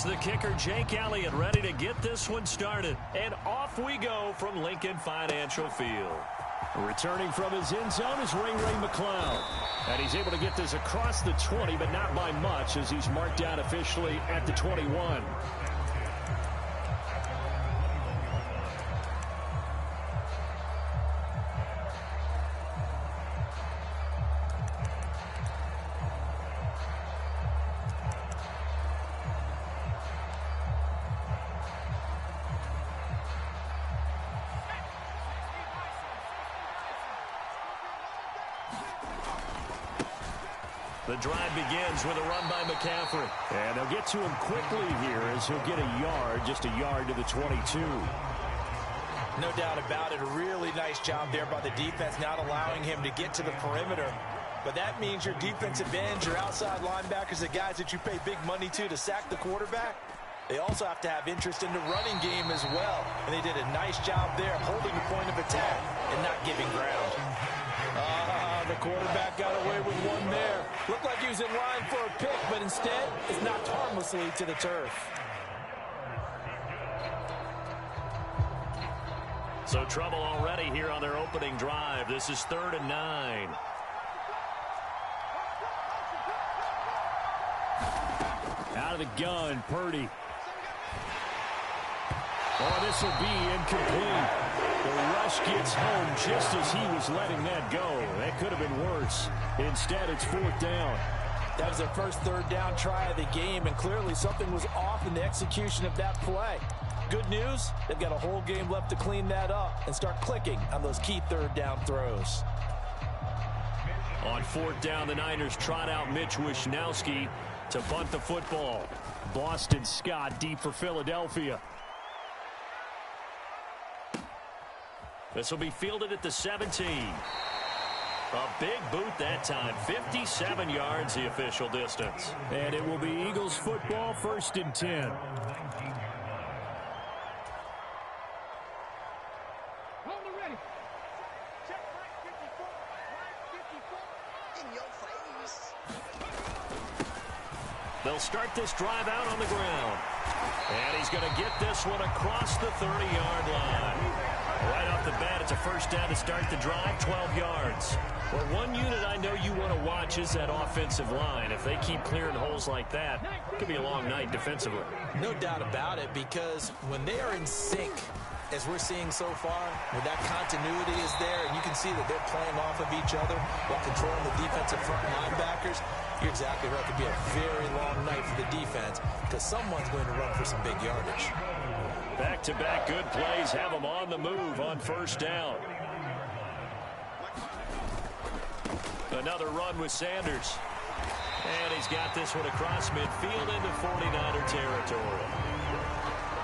Here's the kicker, Jake Elliott, ready to get this one started. And off we go from Lincoln Financial Field. Returning from his end zone is Ray McCloud. And he's able to get this across the 20, but not by much, as he's marked down officially at the 21. The drive begins with a run by McCaffrey. And they'll get to him quickly here as he'll get a yard, just a yard to the 22. No doubt about it. A really nice job there by the defense, not allowing him to get to the perimeter. But that means your defensive ends, your outside linebackers, the guys that you pay big money to sack the quarterback, they also have to have interest in the running game as well. And they did a nice job there holding the point of attack and not giving ground. The quarterback got away with one there. Looked like he was in line for a pick, but instead, it's knocked harmlessly to the turf. So trouble already here on their opening drive. This is 3rd and 9. Out of the gun, Purdy. Oh, this will be incomplete. The rush gets home just as he was letting that go. That could have been worse. Instead, it's 4th down. That was their first 3rd down try of the game, and clearly something was off in the execution of that play. Good news, they've got a whole game left to clean that up and start clicking on those key 3rd down throws. On 4th down, the Niners trot out Mitch Wishnowski to punt the football. Boston Scott deep for Philadelphia. This will be fielded at the 17. A big boot that time. 57 yards the official distance. And it will be Eagles football, 1st and 10. They'll start this drive out on the ground. And he's going to get this one across the 30-yard line. Right off the bat, it's a 1st down to start the drive, 12 yards. Well, one unit I know you want to watch is that offensive line. If they keep clearing holes like that, it could be a long night defensively. No doubt about it, because when they are in sync, as we're seeing so far, when that continuity is there, and you can see that they're playing off of each other while controlling the defensive front linebackers, you're exactly right. It could be a very long night for the defense because someone's going to run for some big yardage. Back-to-back good plays have them on the move on 1st down. Another run with Sanders. And he's got this one across midfield into 49er territory.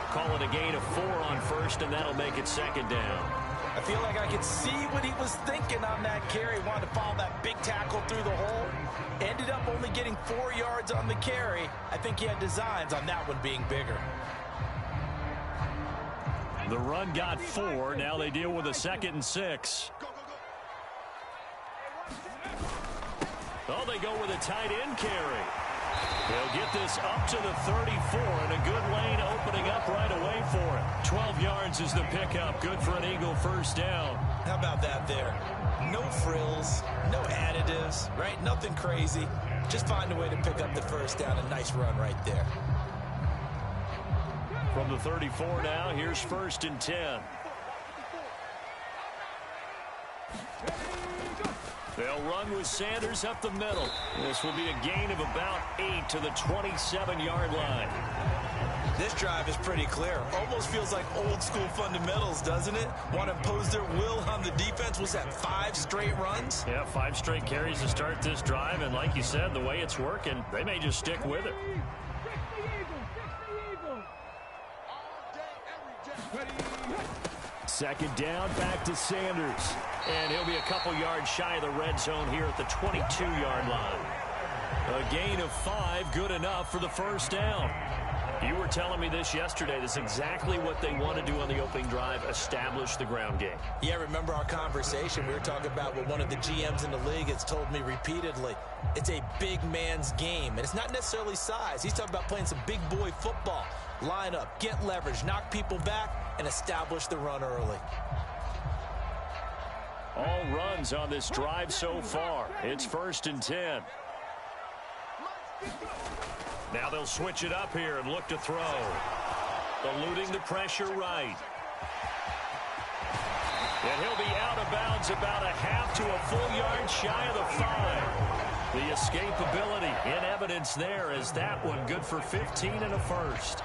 Call it a gain of 4 on 1st, and that'll make it 2nd down. I feel like I could see what he was thinking on that carry. Wanted to follow that big tackle through the hole. Ended up only getting 4 yards on the carry. I think he had designs on that one being bigger. The run got 4. Now they deal with a 2nd and 6. Oh, they go with a tight end carry. They'll get this up to the 34, and a good lane opening up right away for it. 12 yards is the pickup. Good for an Eagle 1st down. How about that there? No frills, no additives, right? Nothing crazy. Just find a way to pick up the 1st down. A nice run right there. From the 34 now, here's 1st and 10. They'll run with Sanders up the middle. This will be a gain of about 8 to the 27-yard line. This drive is pretty clear. Almost feels like old school fundamentals, doesn't it? Want to impose their will on the defense. Was that 5 straight runs? Yeah, 5 straight carries to start this drive. And like you said, the way it's working, they may just stick with it. 2nd down, back to Sanders. And he'll be a couple yards shy of the red zone here at the 22-yard line. A gain of 5, good enough for the 1st down. You were telling me this yesterday. This is exactly what they want to do on the opening drive, establish the ground game. Yeah, remember our conversation? We were talking about what one of the GMs in the league has told me repeatedly. It's a big man's game, and it's not necessarily size. He's talking about playing some big boy football. Line up, get leverage, knock people back, and establish the run early. All runs on this drive so far. It's 1st and 10. Now they'll switch it up here and look to throw. Eluding the pressure right. And he'll be out of bounds about a half to a full yard shy of the 5. The escapability in evidence there as that one good for 15 and a first.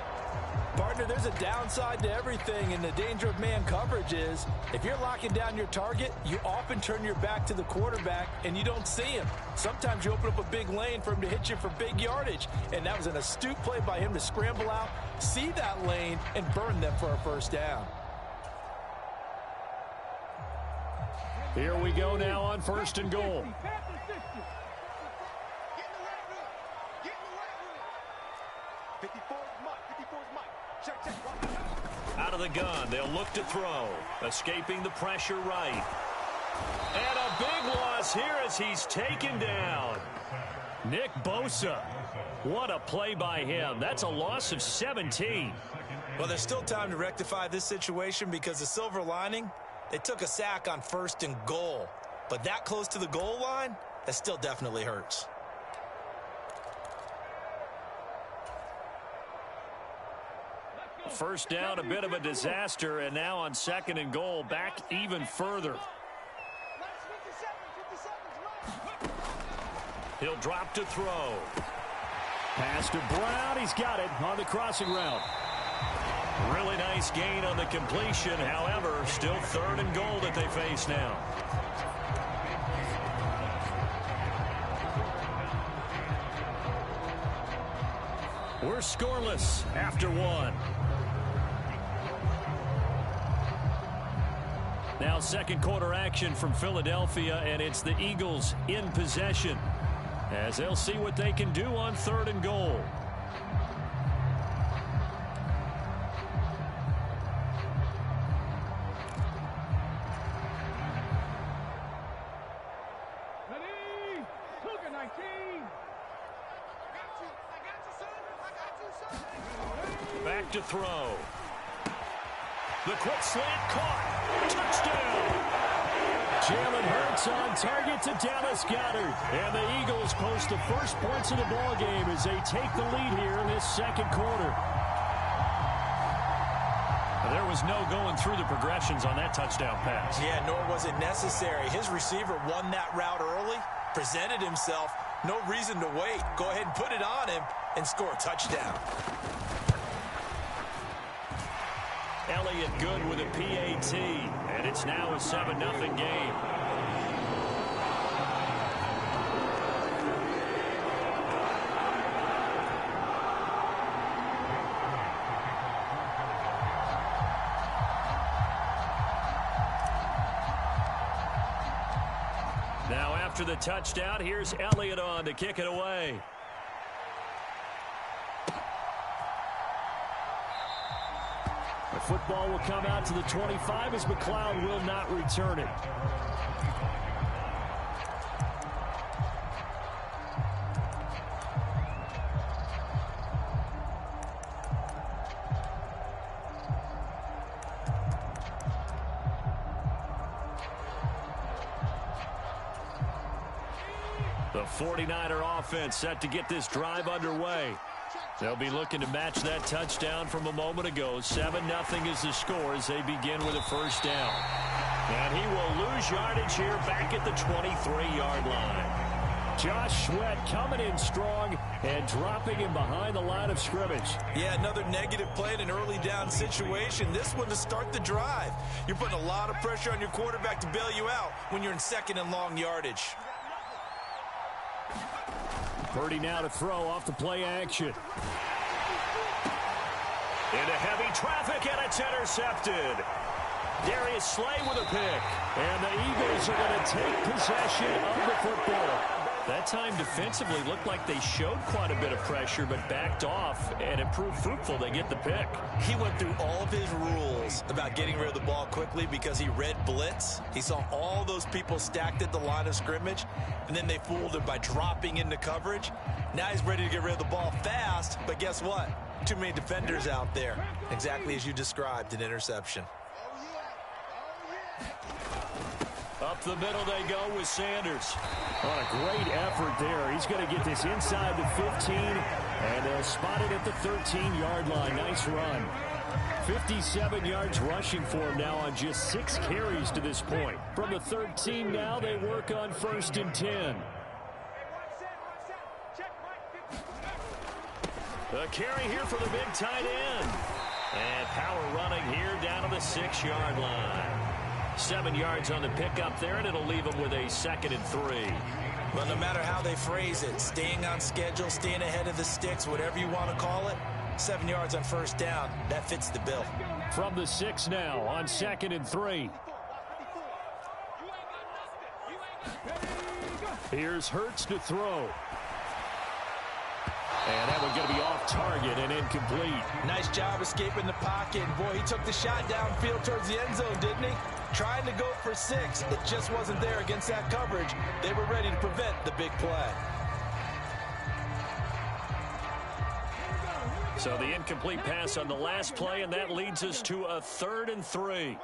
Partner, there's a downside to everything, and the danger of man coverage is if you're locking down your target, you often turn your back to the quarterback and you don't see him. Sometimes you open up a big lane for him to hit you for big yardage, and that was an astute play by him to scramble out, see that lane, and burn them for a first down. Here we go now on 1st and goal. Out of the gun, they'll look to throw. Escaping the pressure right. And a big loss here as he's taken down. Nick Bosa. What a play by him. That's a loss of 17. Well, there's still time to rectify this situation because the silver lining, they took a sack on 1st and goal. But that close to the goal line, that still definitely hurts. First down, a bit of a disaster, and now on 2nd and goal, back even further. He'll drop to throw. Pass to Brown. He's got it on the crossing route. Really nice gain on the completion. However, still 3rd and goal that they face now. We're scoreless after 1. Now 2nd quarter action from Philadelphia, and it's the Eagles in possession as they'll see what they can do on 3rd and goal. Back to throw. The quick slant caught. Touchdown. Jalen Hurts on target to Dallas Goedert. And the Eagles post the first points of the ball game as they take the lead here in this 2nd quarter. There was no going through the progressions on that touchdown pass. Yeah, nor was it necessary. His receiver won that route early, presented himself. No reason to wait. Go ahead and put it on him and score a touchdown. Elliott good with a PAT, and it's now a 7-0 game. Now after the touchdown, here's Elliott on to kick it away. The football will come out to the 25 as McLeod will not return it. The 49er offense set to get this drive underway. They'll be looking to match that touchdown from a moment ago. 7-0 is the score as they begin with a first down. And he will lose yardage here back at the 23-yard line. Josh Sweat coming in strong and dropping him behind the line of scrimmage. Yeah, another negative play in an early down situation. This one to start the drive. You're putting a lot of pressure on your quarterback to bail you out when you're in 2nd and long yardage. Purdy now to throw off the play action. Into heavy traffic, and it's intercepted. Darius Slay with a pick. And the Eagles are going to take possession of the football. That time defensively looked like they showed quite a bit of pressure but backed off, and it proved fruitful. They get the pick. He went through all of his rules about getting rid of the ball quickly because he read blitz. He saw all those people stacked at the line of scrimmage, and then they fooled him by dropping into coverage. Now he's ready to get rid of the ball fast, but guess what? Too many defenders out there. Exactly as you described, an interception. Up the middle they go with Sanders. On a great effort there. He's going to get this inside the 15, and they'll spot it at the 13-yard line. Nice run. 57 yards rushing for him now on just 6 carries to this point. From the 13 now, they work on 1st and 10. The carry here for the big tight end. And power running here down to the 6-yard line. 7 yards on the pickup there, and it'll leave them with a 2nd and 3. Well, no matter how they phrase it, staying on schedule, staying ahead of the sticks, whatever you want to call it, 7 yards on 1st down, that fits the bill. From the 6 now on 2nd and 3. Here's Hurts to throw. And that one's going to be off target and incomplete. Nice job escaping the pocket. And boy, he took the shot downfield towards the end zone, didn't he? Trying to go for 6. It just wasn't there against that coverage. They were ready to prevent the big play. So the incomplete pass on the last play, and that leads us to a 3rd and 3.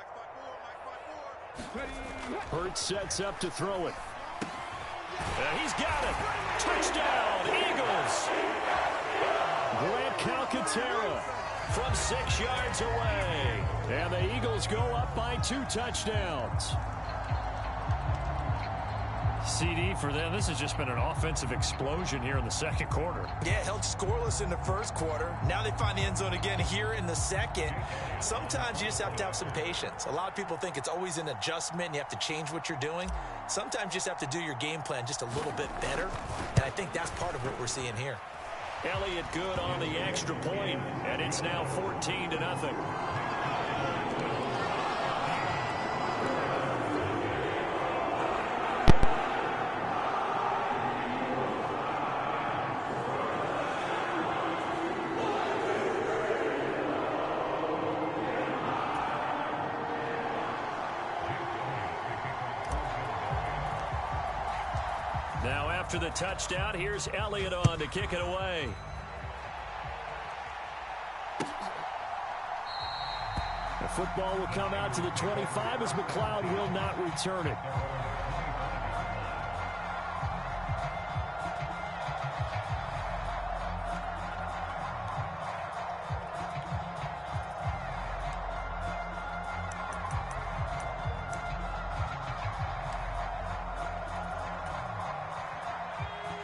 Hurts sets up to throw it. He's got it. Touchdown, Eagles. Grant Calcaterra from 6 yards away. And the Eagles go up by 2 touchdowns. CD for them. This has just been an offensive explosion here in the 2nd quarter. Yeah, held scoreless in the 1st quarter. Now they find the end zone again here in the 2nd. Sometimes you just have to have some patience. A lot of people think it's always an adjustment. You have to change what you're doing. Sometimes you just have to do your game plan just a little bit better. And I think that's part of what we're seeing here. Elliott good on the extra point, and it's now 14-0. Now after the touchdown, here's Elliott on to kick it away. The football will come out to the 25 as McLeod will not return it.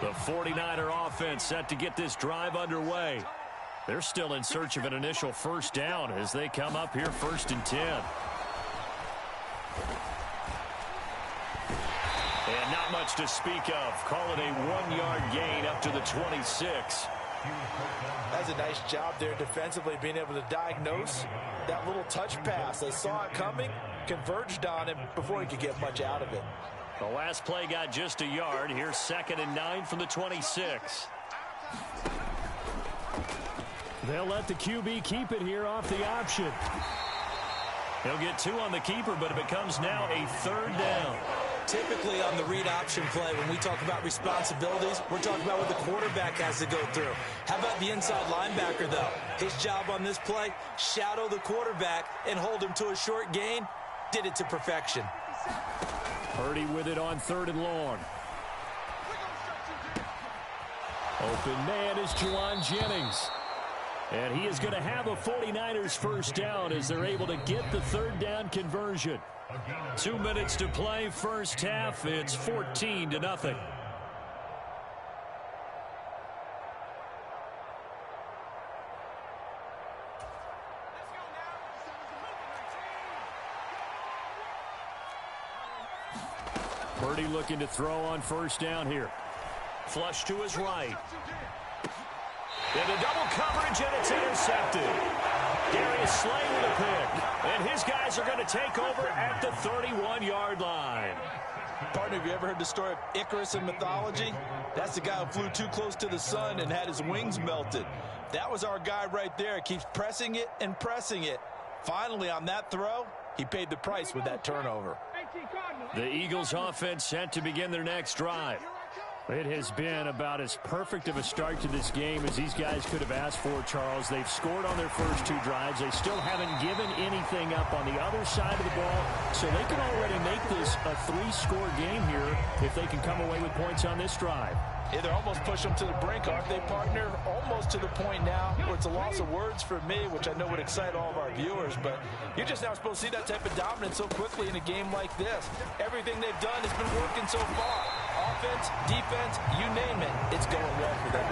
The 49er offense set to get this drive underway. They're still in search of an initial 1st down as they come up here 1st and 10. And not much to speak of. Call it a 1-yard gain up to the 26. That's a nice job there defensively, being able to diagnose that little touch pass. They saw it coming, converged on him before he could get much out of it. The last play got just a yard. Here's 2nd and 9 from the 26. They'll let the QB keep it here off the option. He'll get 2 on the keeper, but it becomes now a 3rd down. Typically on the read option play, when we talk about responsibilities, we're talking about what the quarterback has to go through. How about the inside linebacker, though? His job on this play, shadow the quarterback and hold him to a short gain. Did it to perfection. Purdy with it on 3rd and long. Open man is Juwan Jennings. And he is going to have a 49ers 1st down as they're able to get the 3rd down conversion. 2 minutes to play, 1st half. It's 14-0. Purdy looking to throw on 1st down here. Flush to his right. Into double coverage, and it's intercepted. Darius Slay with a pick. And his guys are going to take over at the 31-yard line. Partner, have you ever heard the story of Icarus in mythology? That's the guy who flew too close to the sun and had his wings melted. That was our guy right there. Keeps pressing it and pressing it. Finally, on that throw, he paid the price with that turnover. The Eagles offense set to begin their next drive. It has been about as perfect of a start to this game as these guys could have asked for, Charles. They've scored on their first two drives. They still haven't given anything up on the other side of the ball, so they can already make this a three-score game here if they can come away with points on this drive. Yeah, they're almost pushing them to the brink, aren't they, partner? Almost to the point now where it's a loss of words for me, which I know would excite all of our viewers, but you're just now supposed to see that type of dominance so quickly in a game like this. Everything they've done has been working so far. Offense, defense, you name it, it's going well for them.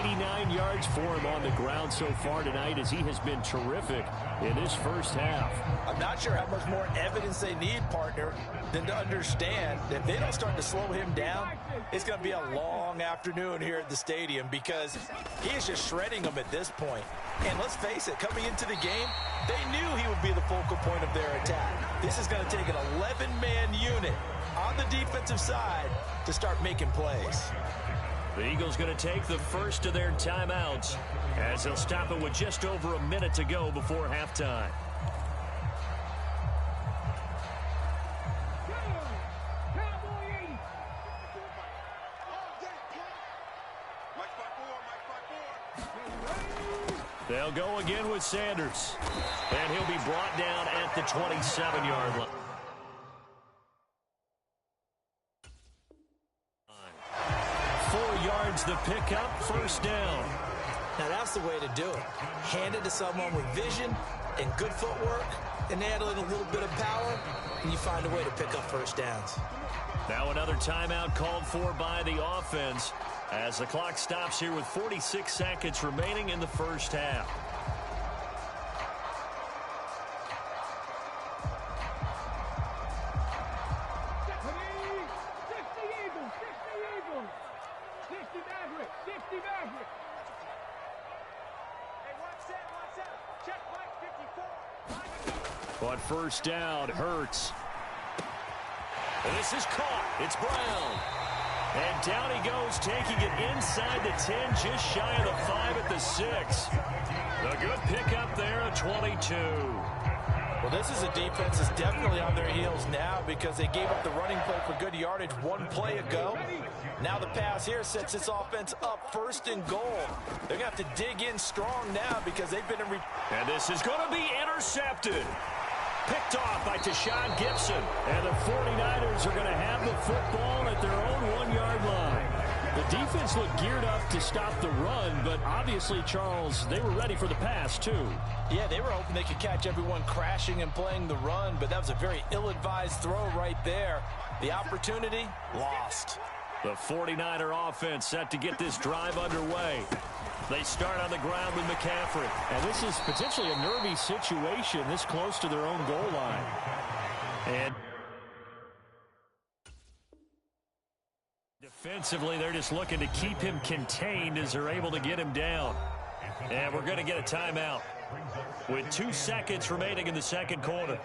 89 yards for him on the ground so far tonight as he has been terrific in this first half. I'm not sure how much more evidence they need, partner, than to understand that if they don't start to slow him down, it's going to be a long afternoon here at the stadium because he is just shredding them at this point. And let's face it, coming into the game, they knew he would be the focal point of their attack. This is going to take an 11-man unit on the defensive side to start making plays. The Eagles going to take the first of their timeouts as they'll stop it with just over a minute to go before halftime. They'll go again with Sanders, and he'll be brought down at the 27-yard line. 4 yards the pickup, first down. Now that's the way to do it. Hand it to someone with vision and good footwork, and add in a little bit of power, and you find a way to pick up first downs. Now another timeout called for by the offense as the clock stops here with 46 seconds remaining in the first half. On first down, Hurts. And this is caught. It's Brown. And down he goes, taking it inside the 10, just shy of the 5 at the 6. A good pickup there at 22. Well, this is a defense that's definitely on their heels now because they gave up the running play for good yardage one play ago. Now the pass here sets this offense up first and goal. They're going to have to dig in strong now because they've been in... And this is going to be intercepted. Picked off by Tashawn Gibson. And the 49ers are going to have the football at their own 1-yard line. The defense looked geared up to stop the run, but obviously, Charles, they were ready for the pass, too. Yeah, they were hoping they could catch everyone crashing and playing the run, but that was a very ill-advised throw right there. The opportunity, lost. The 49er offense set to get this drive underway. They start on the ground with McCaffrey. And this is potentially a nervy situation this close to their own goal line. And defensively, they're just looking to keep him contained as they're able to get him down. And we're going to get a timeout with 2 seconds remaining in the second quarter.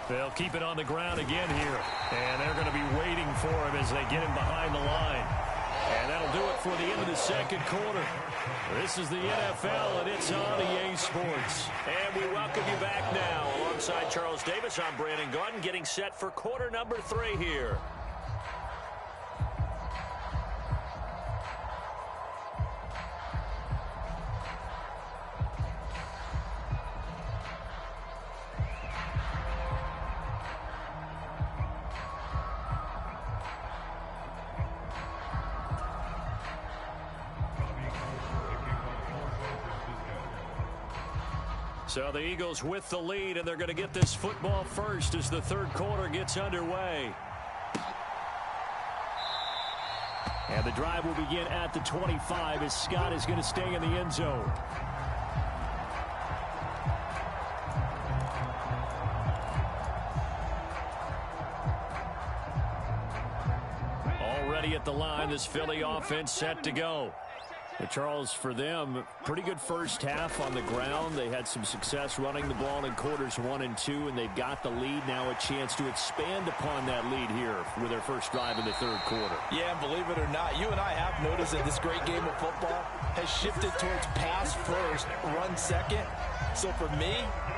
They'll keep it on the ground again here. And they're going to be waiting for him as they get him behind the line. And that'll do it for the end of the second quarter. This is the NFL, and it's on EA Sports. And we welcome you back now. Alongside Charles Davis, I'm Brandon Gaudin, getting set for quarter number 3 here. So the Eagles with the lead, and they're going to get this football first as the third quarter gets underway. And the drive will begin at the 25 as Scott is going to stay in the end zone. ready at the line. This Philly offense set to go. And Charles, for them, pretty good first half on the ground. They had some success running the ball in quarters 1 and 2, and they've got the lead. Now a chance to expand upon that lead here with their first drive in the third quarter. Yeah, and believe it or not, you and I have noticed that this great game of football has shifted towards pass first, run second. So for me,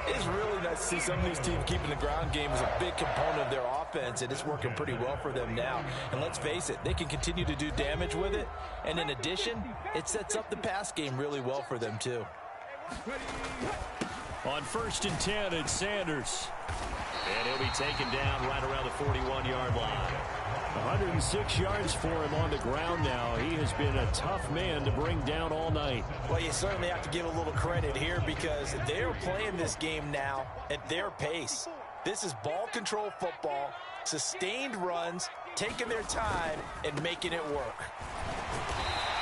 it's really nice to see some of these teams keeping the ground game as a big component of their offense, and it's working pretty well for them now. And let's face it, they can continue to do damage with it. And in addition, it sets up the pass game really well for them too. On 1st and 10, it's Sanders. And he'll be taken down right around the 41-yard line. 106 yards for him on the ground now. He has been a tough man to bring down all night. Well, you certainly have to give a little credit here because they're playing this game now at their pace. This is ball control football, sustained runs, taking their time, and making it work.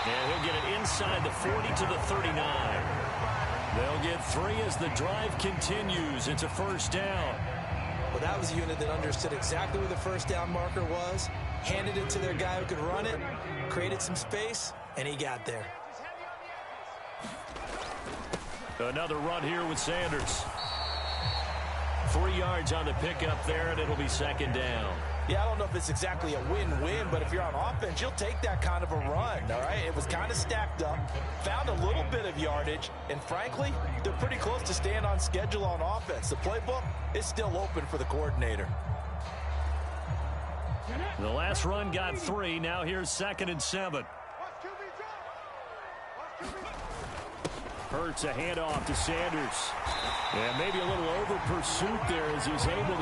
And he'll get it inside the 40 to the 39. They'll get 3 as the drive continues. It's a first down. Well, that was a unit that understood exactly where the first down marker was, handed it to their guy who could run it, created some space, and he got there. Another run here with Sanders. 3 yards on the pickup there, and it'll be second down. Yeah, I don't know if it's exactly a win-win, but if you're on offense, you'll take that kind of a run, all right? It was kind of stacked up, found a little bit of yardage, and frankly, they're pretty close to staying on schedule on offense. The playbook is still open for the coordinator. The last run got 3. Now here's 2nd and 7. Hurts a handoff to Sanders. And maybe a little over pursuit there as he's able to